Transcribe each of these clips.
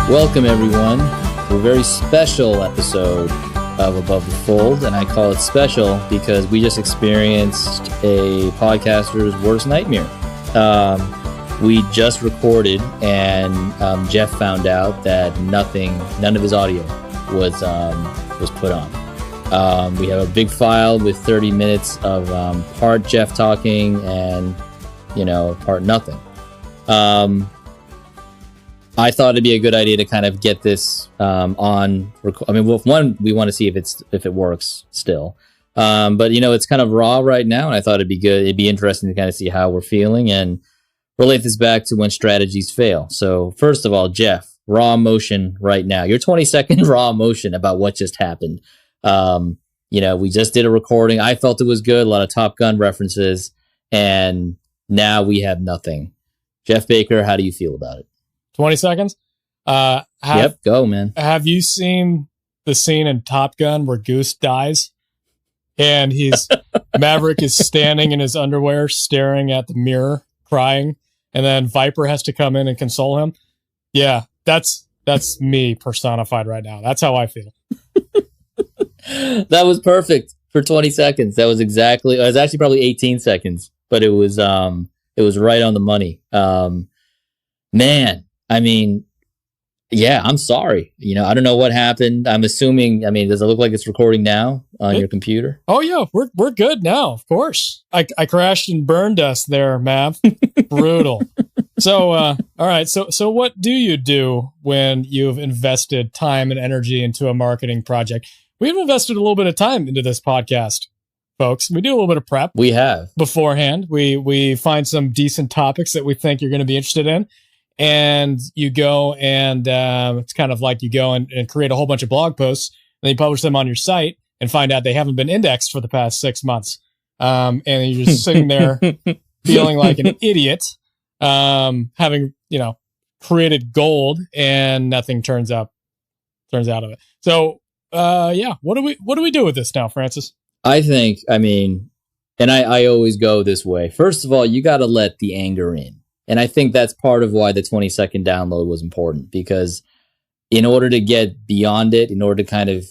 Welcome, everyone, to a very special episode of Above the Fold, and I call it special because we just experienced a podcaster's worst nightmare. We just recorded, and Jeff found out that none of his audio was put on. We have a big file with 30 minutes of part Jeff talking and, part nothing. I thought it'd be a good idea to kind of get this on. One, we want to see if it works still, but it's kind of raw right now, and I thought it'd be interesting to kind of see how we're feeling and relate this back to when strategies fail. So first of all, Jeff, raw emotion right now. Your 20-second raw emotion about what just happened. We just did a recording. I felt it was good. A lot of Top Gun references, and now we have nothing. Jeff Baker, how do you feel about it? 20 seconds? Yep, go, man. Have you seen the scene in Top Gun where Goose dies? And Maverick is standing in his underwear, staring at the mirror, crying, and then Viper has to come in and console him? Yeah, that's me personified right now. That's how I feel. That was perfect for 20 seconds. It was actually probably 18 seconds, but it was right on the money. Man. I'm sorry. I don't know what happened. I'm assuming, does it look like it's recording now on your computer? Oh, yeah, we're good now, of course. I crashed and burned us there, Mav. Brutal. So, all right. So what do you do when you've invested time and energy into a marketing project? We've invested a little bit of time into this podcast, folks. We do a little bit of prep. We have. Beforehand. We find some decent topics that we think you're going to be interested in. And you go and it's kind of like you go and create a whole bunch of blog posts, and then you publish them on your site and find out they haven't been indexed for the past 6 months. And you're just sitting there feeling like an idiot, having, created gold, and nothing turns out of it. So, what do we do with this now, Francis? I think, and I always go this way. First of all, you got to let the anger in. And I think that's part of why the 20-second download was important, because in order to get beyond it, in order to kind of,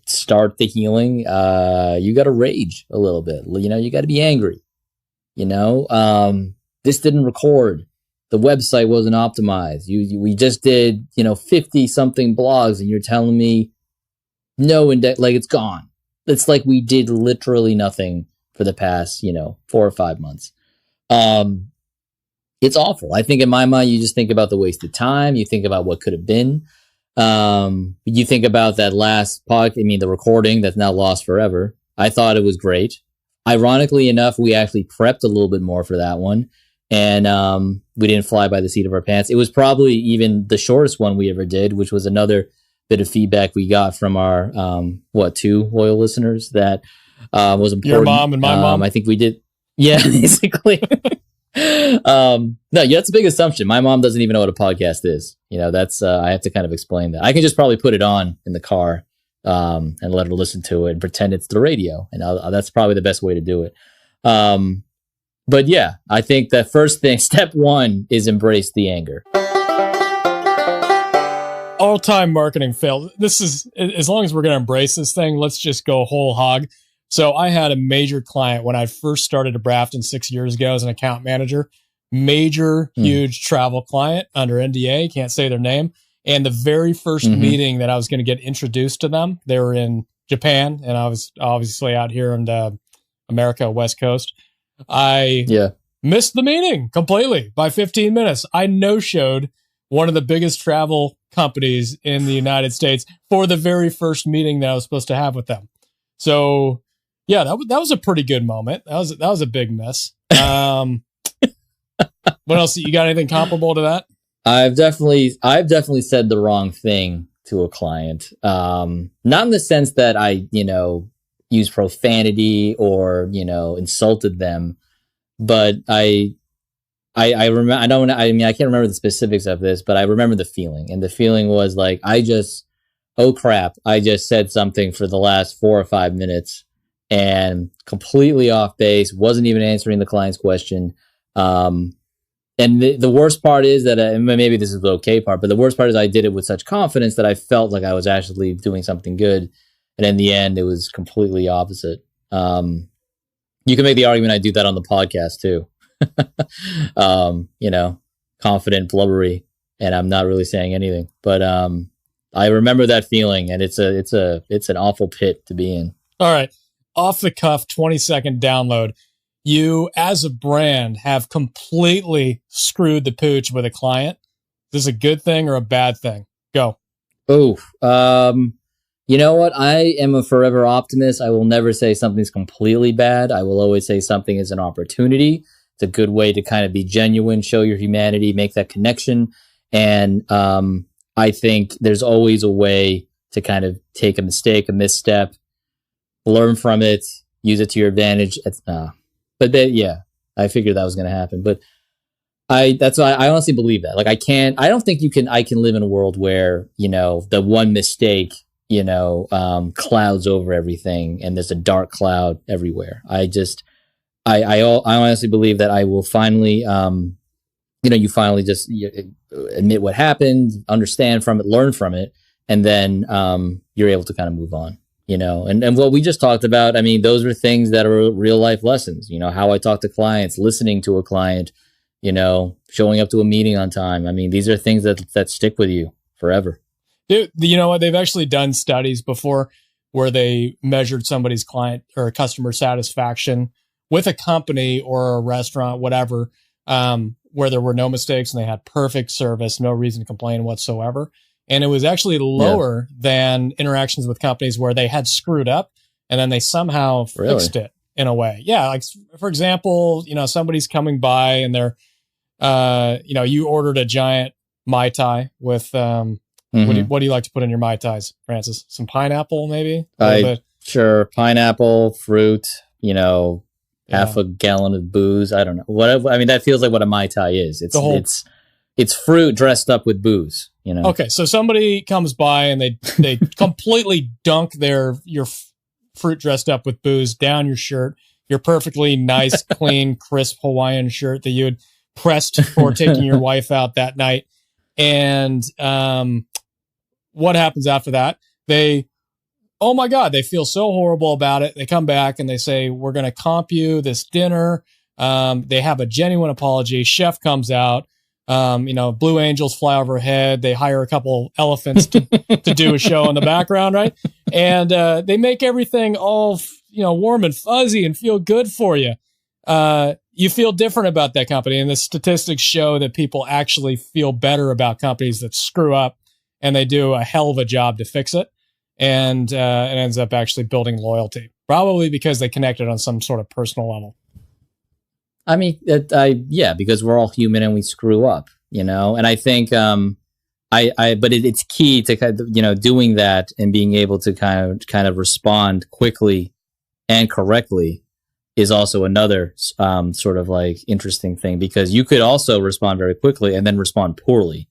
start the healing, you got to rage a little bit. You got to be angry. This didn't record. The website wasn't optimized. We just did, 50 something blogs, and you're telling me no index, like it's gone. It's like we did literally nothing for the past, 4 or 5 months. It's awful. I think in my mind, you just think about the wasted time. You think about what could have been. You think about that last the recording that's now lost forever. I thought it was great. Ironically enough, we actually prepped a little bit more for that one. And we didn't fly by the seat of our pants. It was probably even the shortest one we ever did, which was another bit of feedback we got from our, 2 loyal listeners that was important. Your mom and my mom? I think we did. Yeah, basically. No, that's a big assumption. My mom doesn't even know what a podcast is. That's I have to kind of explain that. I can just probably put it on in the car and let her listen to it and pretend it's the radio, and that's probably the best way to do it. But yeah, I think that first thing, step 1, is embrace the anger. All-time marketing fail. This is, as long as we're going to embrace this thing, let's just go whole hog. So I had a major client when I first started at Brafton 6 years ago as an account manager. Huge travel client under NDA, can't say their name. And the very first meeting that I was going to get introduced to them, they were in Japan, and I was obviously out here in America, West Coast. I missed the meeting completely by 15 minutes. I no-showed one of the biggest travel companies in the United States for the very first meeting that I was supposed to have with them. So yeah, that was a pretty good moment. That was a big miss. What else? You got anything comparable to that? I've definitely said the wrong thing to a client. Not in the sense that I, used profanity or, insulted them, but I remember, I can't remember the specifics of this, but I remember the feeling, and the feeling was like, oh crap, I just said something for the last 4 or 5 minutes and completely off base, wasn't even answering the client's question. And the worst part is that, maybe this is the okay part, but the worst part is I did it with such confidence that I felt like I was actually doing something good. And in the end, it was completely opposite. You can make the argument I do that on the podcast too. Confident, blubbery, and I'm not really saying anything. But I remember that feeling, and it's an awful pit to be in. All right. Off the cuff, 20-second download. You, as a brand, have completely screwed the pooch with a client. Is this a good thing or a bad thing? Go. Oh, you know what? I am a forever optimist. I will never say something's completely bad. I will always say something is an opportunity. It's a good way to kind of be genuine, show your humanity, make that connection. And I think there's always a way to kind of take a mistake, a misstep, learn from it, use it to your advantage. But then, yeah, I figured that was going to happen. But that's why I honestly believe that. Like, I don't think I can live in a world where, the one mistake, clouds over everything and there's a dark cloud everywhere. I honestly believe that I will finally, you finally just admit what happened, understand from it, learn from it, and then you're able to kind of move on. And what we just talked about, I mean, those are things that are real life lessons, how I talk to clients, listening to a client, showing up to a meeting on time. I mean, these are things that stick with you forever. Dude, you know what? They've actually done studies before where they measured somebody's client or customer satisfaction with a company or a restaurant, whatever, where there were no mistakes and they had perfect service, no reason to complain whatsoever. And it was actually lower than interactions with companies where they had screwed up and then they somehow fixed it in a way. Yeah. Like, for example, somebody's coming by and they're, you ordered a giant Mai Tai with, what do you like to put in your Mai Tais, Francis? Some pineapple, maybe? Sure. Pineapple, fruit, half a gallon of booze. I don't know. Whatever. I mean, that feels like what a Mai Tai is. It's fruit dressed up with booze, Okay, so somebody comes by and they completely dunk your fruit dressed up with booze down your shirt, your perfectly nice, clean, crisp Hawaiian shirt that you had pressed for taking your wife out that night. And what happens after that? Oh my God, they feel so horrible about it. They come back and they say, we're going to comp you this dinner. They have a genuine apology. Chef comes out. Blue angels fly overhead. They hire a couple elephants to do a show in the background, right? And they make everything all, warm and fuzzy and feel good for you. You feel different about that company. And the statistics show that people actually feel better about companies that screw up and they do a hell of a job to fix it. And it ends up actually building loyalty, probably because they connected on some sort of personal level. I mean, because we're all human and we screw up, and I think, but it's key to kind of, doing that and being able to kind of respond quickly and correctly is also another sort of like interesting thing, because you could also respond very quickly and then respond poorly,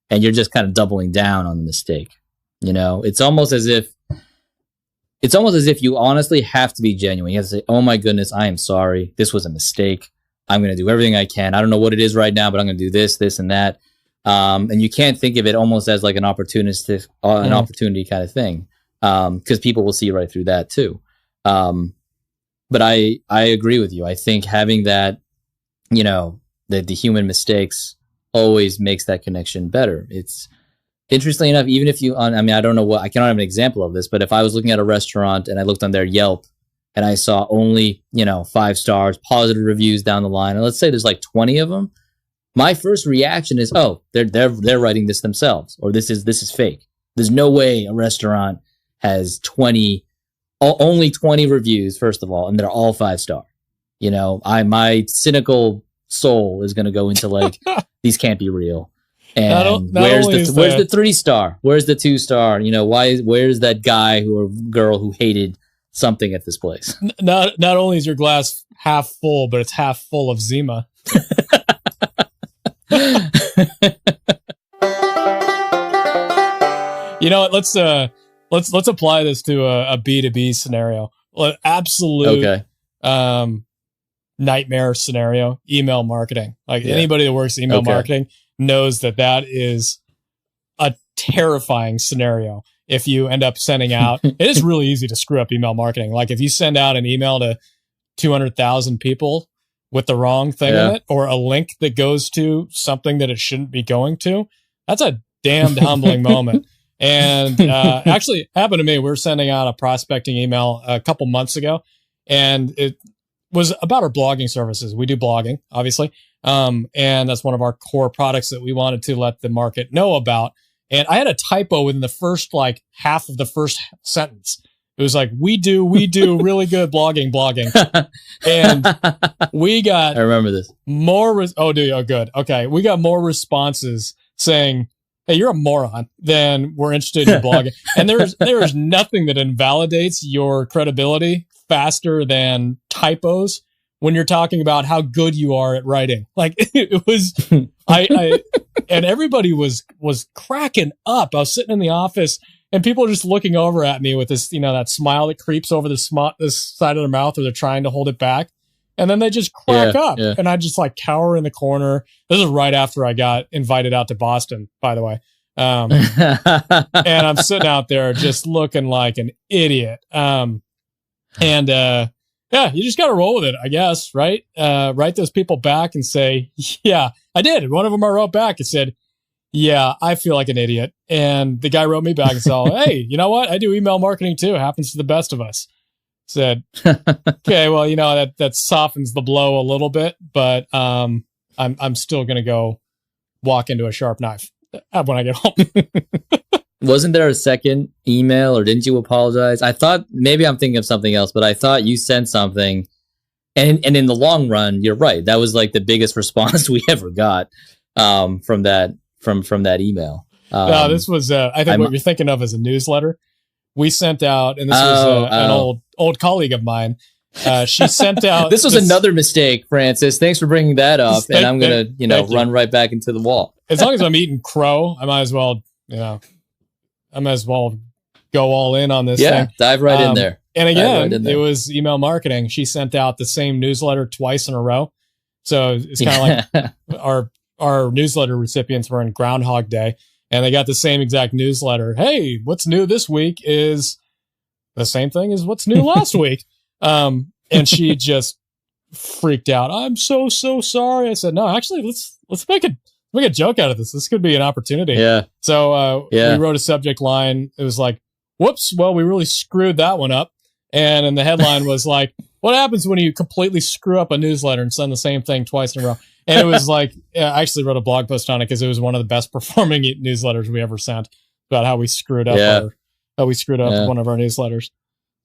and you're just kind of doubling down on the mistake. It's almost as if you honestly have to be genuine. You have to say, "Oh my goodness, I am sorry. This was a mistake. I'm going to do everything I can. I don't know what it is right now, but I'm going to do this, this, and that." And you can't think of it almost as like an opportunity kind of thing, because people will see right through that too. But I agree with you. I think having that, the human mistakes always makes that connection better. It's interestingly enough, even if I don't know I cannot have an example of this, but if I was looking at a restaurant and I looked on their Yelp and I saw only, 5 stars, positive reviews down the line, and let's say there's like 20 of them, my first reaction is, oh, they're writing this themselves, or this is fake. There's no way a restaurant has only 20 reviews, first of all, and they're all 5-star. My cynical soul is going to go into like, these can't be real. And where's the 3-star? Where's the 2-star? Where's that guy or girl who hated something at this place? Not only is your glass half full, but it's half full of Zima. You know what? Let's apply this to a B2B scenario. Absolute nightmare scenario, email marketing. Like anybody that works email marketing knows that is a terrifying scenario. If you end up sending out, it is really easy to screw up email marketing. Like if you send out an email to 200,000 people with the wrong thing in it, or a link that goes to something that it shouldn't be going to, that's a damned humbling moment. And actually happened to me. We were sending out a prospecting email a couple months ago, and it was about our blogging services. We do blogging, obviously. And that's one of our core products that we wanted to let the market know about. And I had a typo within the first like half of the first sentence. It was like, we do really good blogging. And we got, I remember this. More, oh, good. Okay. We got more responses saying, hey, you're a moron, then we're interested in your blogging. And there is nothing that invalidates your credibility faster than typos when you're talking about how good you are at writing. Like it was, and everybody was cracking up. I was sitting in the office and people are just looking over at me with this, that smile that creeps over this side of their mouth, or they're trying to hold it back. And then they just crack up. Yeah. And I just like cower in the corner. This is right after I got invited out to Boston, by the way. And I'm sitting out there just looking like an idiot. Yeah, you just got to roll with it, I guess, right? Write those people back and say, yeah, I did. One of them I wrote back and said, yeah, I feel like an idiot. And the guy wrote me back and said, hey, you know what? I do email marketing too. It happens to the best of us. Said, okay, well, that softens the blow a little bit, but I'm still going to go walk into a sharp knife when I get home. Wasn't there a second email, or didn't you apologize? I thought, maybe I'm thinking of something else, but I thought you sent something, and in the long run, you're right. That was like the biggest response we ever got from that email. No, this was I think what you're thinking of is a newsletter. We sent out, and this was an old colleague of mine. She sent out. This was another mistake, Francis. Thanks for bringing that up, and I'm gonna, run right back into the wall. As long as I'm eating crow, I might as well, go all in on this thing. Yeah, dive right in there. And again, it was email marketing. She sent out the same newsletter twice in a row. So it's kind of like our newsletter recipients were in Groundhog Day, and they got the same exact newsletter. Hey, what's new this week is the same thing as what's new last week. And she just freaked out. I'm so sorry. I said, no, actually, let's make a joke out of this. This could be an opportunity. Yeah. So we wrote a subject line. It was like, whoops, well, we really screwed that one up. And then the headline was like, what happens when you completely screw up a newsletter and send the same thing twice in a row? And it was like, I actually wrote a blog post on it because it was one of the best performing newsletters we ever sent, about how we screwed up one of our newsletters.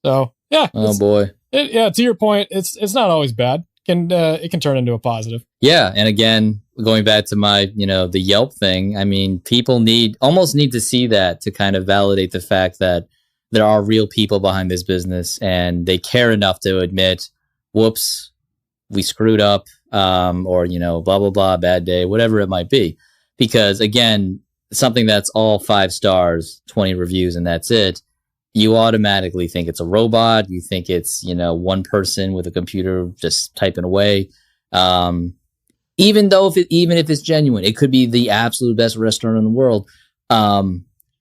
So yeah. Oh boy. To your point, it's not always bad. It can turn into a positive. Yeah. And again, going back to my, the Yelp thing, I mean, people almost need to see that to kind of validate the fact that there are real people behind this business, and they care enough to admit, whoops, we screwed up, or, blah, blah, blah, bad day, whatever it might be. Because again, something that's all 5 stars, 20 reviews, and that's it, you automatically think it's a robot. You think it's, one person with a computer just typing away. Even if it's genuine, it could be the absolute best restaurant in the world.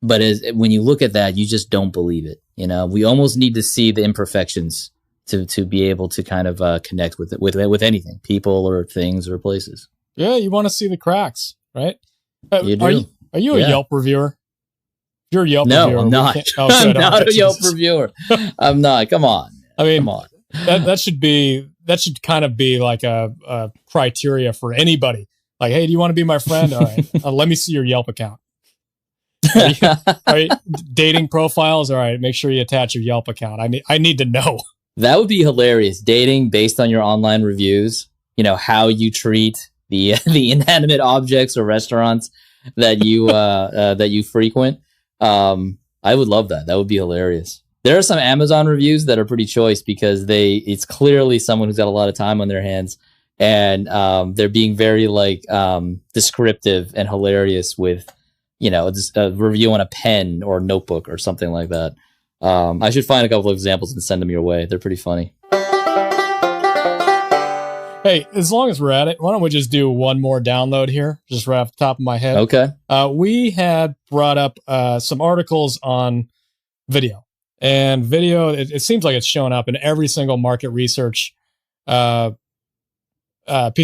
But when you look at that, you just don't believe it. We almost need to see the imperfections to be able to kind of connect with it, with anything, people or things or places. Yeah, you want to see the cracks, right? You do. Are you a Yelp reviewer? If you're a Yelp reviewer. No, I'm not. I'm not a Yelp reviewer. I'm not. Come on. I mean, come on. That should kind of be like a criteria for anybody. Like, hey, do you want to be my friend? All right, let me see your Yelp account. Are you, dating profiles? All right, make sure you attach your Yelp account. I need to know. That would be hilarious. Dating based on your online reviews. How you treat the inanimate objects or restaurants that you frequent. I would love that. That would be hilarious. There are some Amazon reviews that are pretty choice because it's clearly someone who's got a lot of time on their hands, and they're being very descriptive and hilarious with, just a review on a pen or notebook or something like that. I should find a couple of examples and send them your way. They're pretty funny. Hey, as long as we're at it, why don't we just do one more download here, just right off the top of my head? Okay. We had brought up some articles on video. And video, it seems like it's showing up in every single market research piece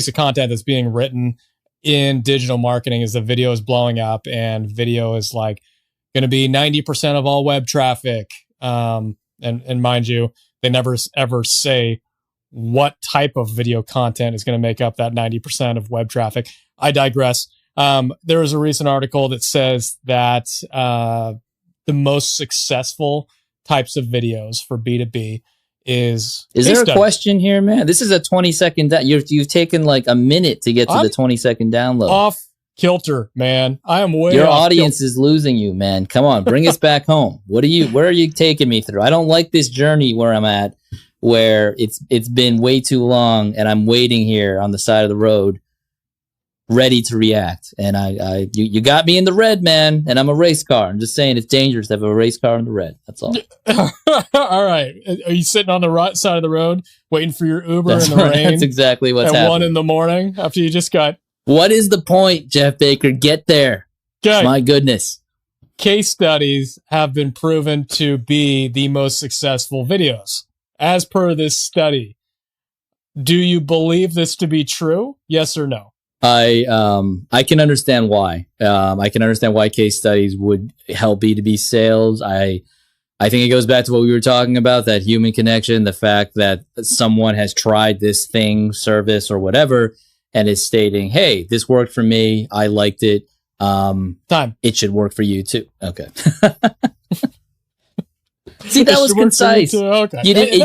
of content that's being written in digital marketing is the video is blowing up, and video is like going to be 90% of all web traffic. And mind you, they never ever say what type of video content is going to make up that 90% of web traffic. I digress. There was a recent article that says that the most successful types of videos for B2B is there a question here, man? This is a 20-second you've taken like a minute to get to the 20-second download. Off kilter, man. I am way Your audience is losing you, man. Come on, bring us back home. Where are you taking me through? I don't like this journey where I'm at, where it's been way too long and I'm waiting here on the side of the road ready to react. And you got me in the red, man, and I'm a race car. I'm just saying it's dangerous to have a race car in the red. That's all. All right. Are you sitting on the right side of the road waiting for your Uber in the rain? That's exactly what's at happening. At 1 a.m. after you just got... What is the point, Jeff Baker? Get there. Okay. My goodness. Case studies have been proven to be the most successful videos. As per this study, do you believe this to be true? Yes or no? I can understand why. I can understand why case studies would help B2B sales. I think it goes back to what we were talking about, that human connection, the fact that someone has tried this thing, service, or whatever, and is stating, hey, this worked for me. I liked it. Time. It should work for you too. Okay. See, that was concise. Okay.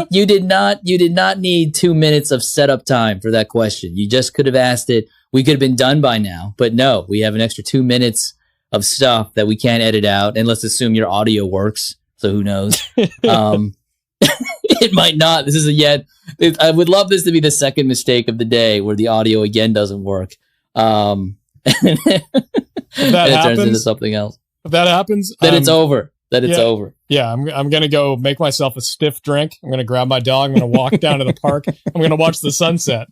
You did not need 2 minutes of setup time for that question. You just could have asked it. We could have been done by now, but no, we have an extra 2 minutes of stuff that we can't edit out. And let's assume your audio works. So who knows? It might not. This isn't yet. I would love this to be the second mistake of the day where the audio again doesn't work. If that happens, turns into something else. If that happens, then it's over. It's over. Yeah, I'm going to go make myself a stiff drink. I'm going to grab my dog. I'm going to walk down to the park. I'm going to watch the sunset.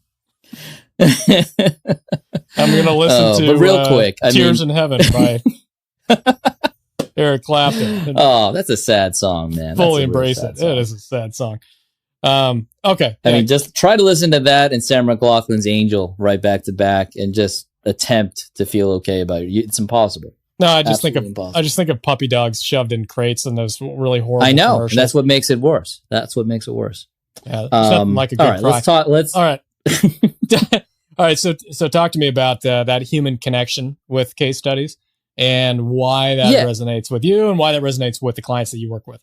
I'm going to listen to but real quick, Tears in Heaven by Eric Clapton. Oh, that's a sad song, man. Fully embrace it. It is a sad song. Okay. I mean, just try to listen to that and Sam McLaughlin's Angel right back to back and just attempt to feel okay about it. It's impossible. No, I just think of puppy dogs shoved in crates and those really horrible. I know. And that's what makes it worse. Yeah, nothing like a good all right, let's talk. All right. All right. So talk to me about that human connection with case studies and why that resonates with you and why that resonates with the clients that you work with.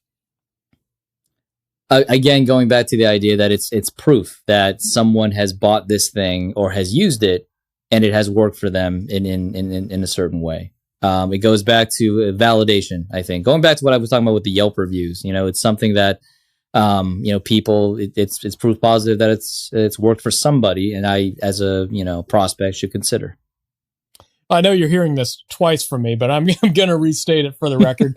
Again, going back to the idea that it's proof that someone has bought this thing or has used it and it has worked for them in a certain way. It goes back to validation, I think. Going back to what I was talking about with the Yelp reviews, it's something that, people, it's proof positive that it's worked for somebody, and I, as a, prospect, should consider. I know you're hearing this twice from me, but I'm going to restate it for the record.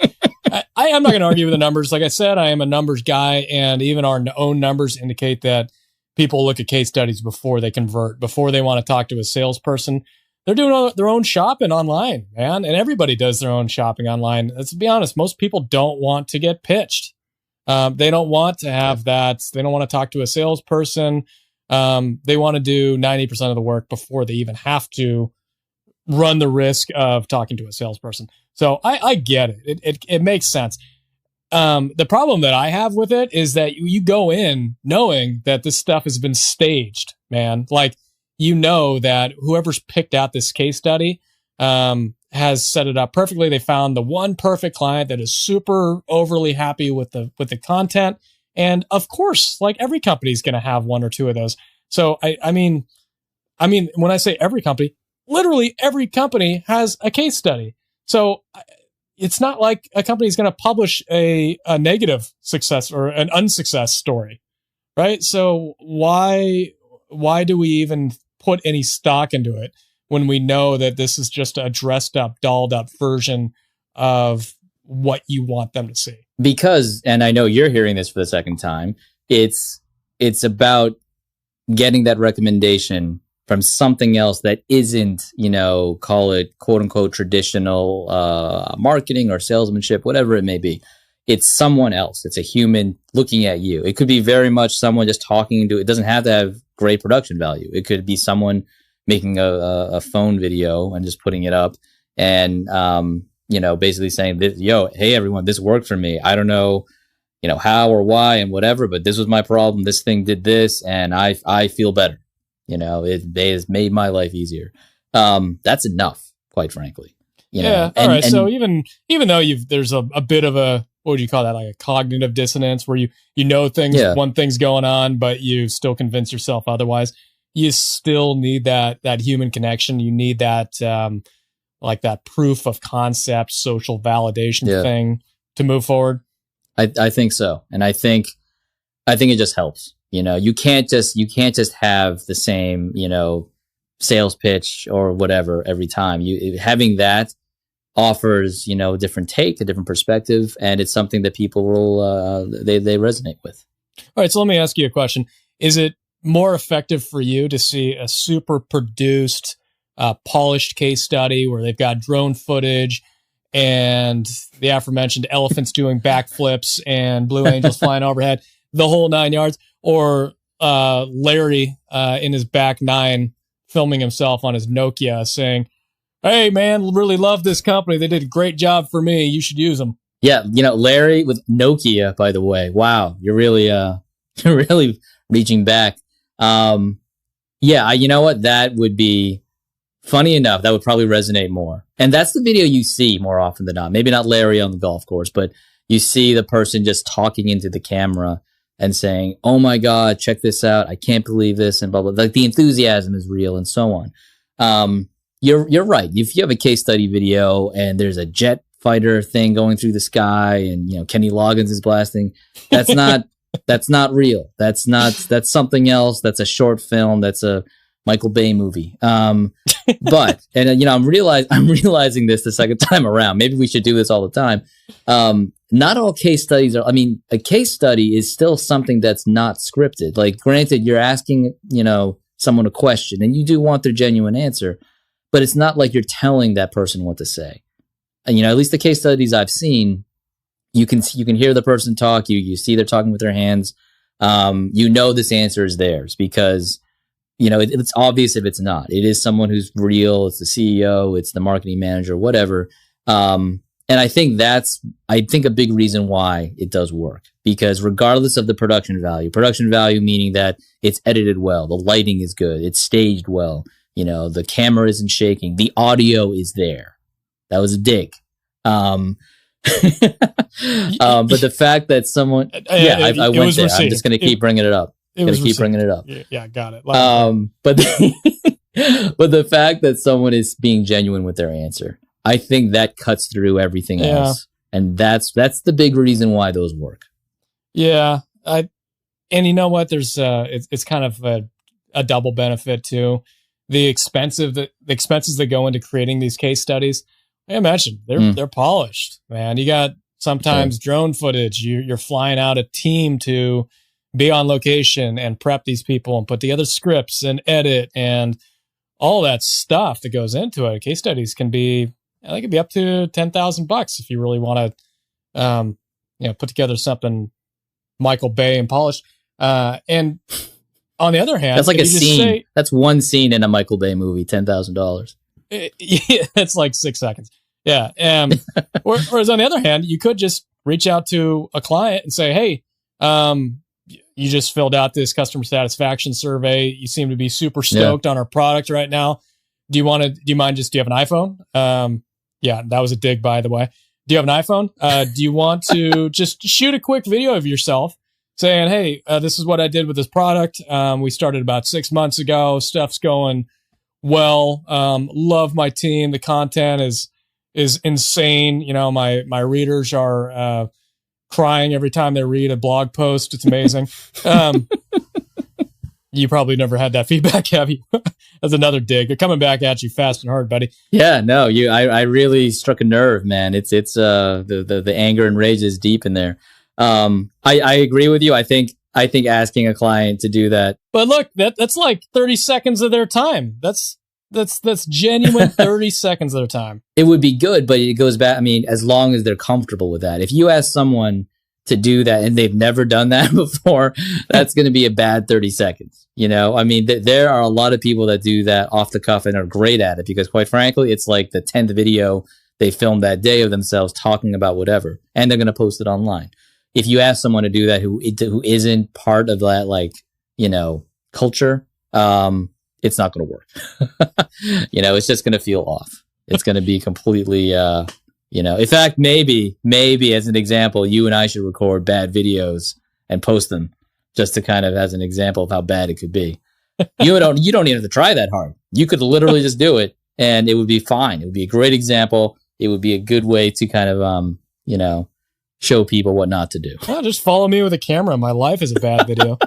I'm not going to argue with the numbers. Like I said, I am a numbers guy, and even our own numbers indicate that people look at case studies before they convert, before they want to talk to a salesperson. They're doing their own shopping online, man. And everybody does their own shopping online. Let's be honest. Most people don't want to get pitched. They don't want to have that. They don't want to talk to a salesperson. They want to do 90% of the work before they even have to run the risk of talking to a salesperson. So I get it. It makes sense. The problem that I have with it is that you go in knowing that this stuff has been staged, man. Like, that whoever's picked out this case study has set it up perfectly. They found the one perfect client that is super overly happy with the content. And of course, like every company is going to have one or two of those. So I mean, when I say every company, literally every company has a case study. So it's not like a company is going to publish a negative success or an unsuccess story, right? So why do we even put any stock into it when we know that this is just a dressed up, dolled up version of what you want them to see? Because, and I know you're hearing this for the second time, it's about getting that recommendation from something else that isn't, call it quote unquote traditional marketing or salesmanship, whatever it may be. It's someone else. It's a human looking at you. It could be very much someone just talking to, it doesn't have to have great production value. It could be someone making a phone video and just putting it up and, basically saying, hey everyone, this worked for me. I don't know, how or why and whatever, but this was my problem. This thing did this and I feel better. It has made my life easier. That's enough, quite frankly. All right. So even though there's a bit of a, what would you call that? Like a cognitive dissonance where you know things, one thing's going on, but you still convince yourself otherwise. You still need that human connection. You need that, like that proof of concept, social validation thing to move forward. I think so. And I think it just helps. You can't just have the same, sales pitch or whatever every time. Having that offers, a different take, a different perspective, and it's something that people will they resonate with. All right, so let me ask you a question. Is it more effective for you to see a super produced, polished case study where they've got drone footage and the aforementioned elephants doing backflips and blue angels flying overhead, the whole 9 yards, or Larry in his back nine filming himself on his Nokia saying, "Hey man, really love this company. They did a great job for me. You should use them." Yeah, Larry with Nokia, by the way. Wow, you're really reaching back. You know what? That would be funny enough. That would probably resonate more. And that's the video you see more often than not. Maybe not Larry on the golf course, but you see the person just talking into the camera and saying, "Oh my God, check this out. I can't believe this," and blah, blah. Like the enthusiasm is real and so on. You're right. If you have a case study video and there's a jet fighter thing going through the sky and, Kenny Loggins is blasting, that's not real. That's something else. That's a short film. That's a Michael Bay movie. But I'm realizing this the second time around. Maybe we should do this all the time. Not all case studies are, a case study is still something that's not scripted. Like, granted, you're asking, someone a question and you do want their genuine answer, but it's not like you're telling that person what to say. And, at least the case studies I've seen, you can hear the person talk. You see they're talking with their hands. This answer is theirs because, it's obvious if it's not. It is someone who's real. It's the CEO. It's the marketing manager, whatever. And I think that's a big reason why it does work, because regardless of the production value meaning that it's edited well, the lighting is good, it's staged well, the camera isn't shaking, the audio is there. That was a dig. But the fact that someone, I went there. I'm just going to keep bringing it up. Yeah, got it. But the fact that someone is being genuine with their answer, I think that cuts through everything else, and that's the big reason why those work. Yeah, and you know what? There's it's kind of a double benefit too. The expenses that go into creating these case studies, I imagine they're polished, man. You got sometimes drone footage. You're flying out a team to be on location and prep these people and put together scripts and edit and all that stuff that goes into it. Case studies can be, they could be up to $10,000 if you really want to, put together something Michael Bay and polished. And on the other hand, that's like a scene. That's one scene in a Michael Bay movie, $10,000. It's like 6 seconds. Yeah. Whereas on the other hand, you could just reach out to a client and say, "Hey, you just filled out this customer satisfaction survey. You seem to be super stoked on our product right now. Do you have an iPhone?" Yeah, that was a dig, by the way. "Do you have an iPhone? Do you want to just shoot a quick video of yourself saying, 'Hey, this is what I did with this product. We started about 6 months ago. Stuff's going well. Love my team. The content is insane. My readers are crying every time they read a blog post. It's amazing.'" You probably never had that feedback, have you? That's another dig. They're coming back at you fast and hard, buddy. Yeah, no, I really struck a nerve, man. It's the anger and rage is deep in there. I agree with you. I think I think asking a client to do that. But look, that's like 30 seconds of their time. That's genuine 30 seconds of their time. It would be good, but it goes back. I mean, as long as they're comfortable with that. If you ask someone to do that and they've never done that before, that's going to be a bad 30 seconds. You know, I mean, there are a lot of people that do that off the cuff and are great at it because, quite frankly, it's like the 10th video they filmed that day of themselves talking about whatever, and they're going to post it online. If you ask someone to do that who isn't part of that, like, you know, culture, it's not going to work. You know, it's just going to feel off. It's going to be completely, you know, in fact, maybe as an example, you and I should record bad videos and post them just to kind of as an example of how bad it could be. You don't even have to try that hard. You could literally just do it and it would be fine. It would be a great example. It would be a good way to kind of, you know, show people what not to do. Well, just follow me with a camera. My life is a bad video.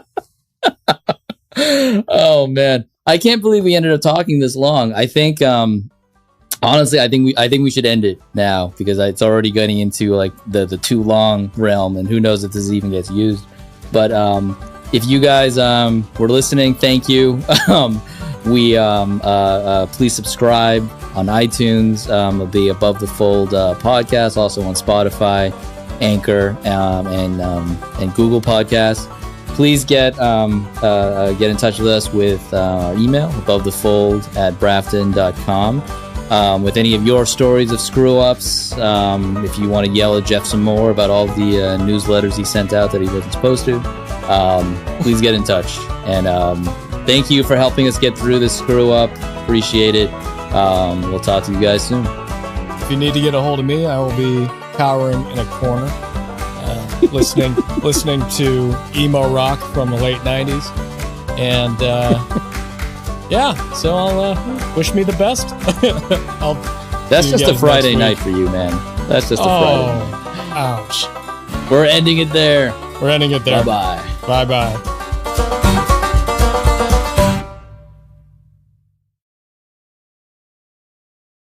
Oh man. I can't believe we ended up talking this long. I think, honestly, I think we should end it now because it's already getting into like the too long realm, and who knows if this even gets used. But if you guys were listening, thank you. Please subscribe on iTunes, the Above the Fold podcast, also on Spotify, Anchor, and Google Podcasts. Please get in touch with us with email, abovethefold@brafton.com. With any of your stories of screw-ups, if you want to yell at Jeff some more about all the newsletters he sent out that he wasn't supposed to, please get in touch. And thank you for helping us get through this screw-up. Appreciate it. We'll talk to you guys soon. If you need to get a hold of me, I will be cowering in a corner, listening to emo rock from the late 90s. And yeah, so I'll wish me the best. That's just a Friday night for you, man. That's just a Friday night. Ouch. We're ending it there. Bye-bye. Bye-bye.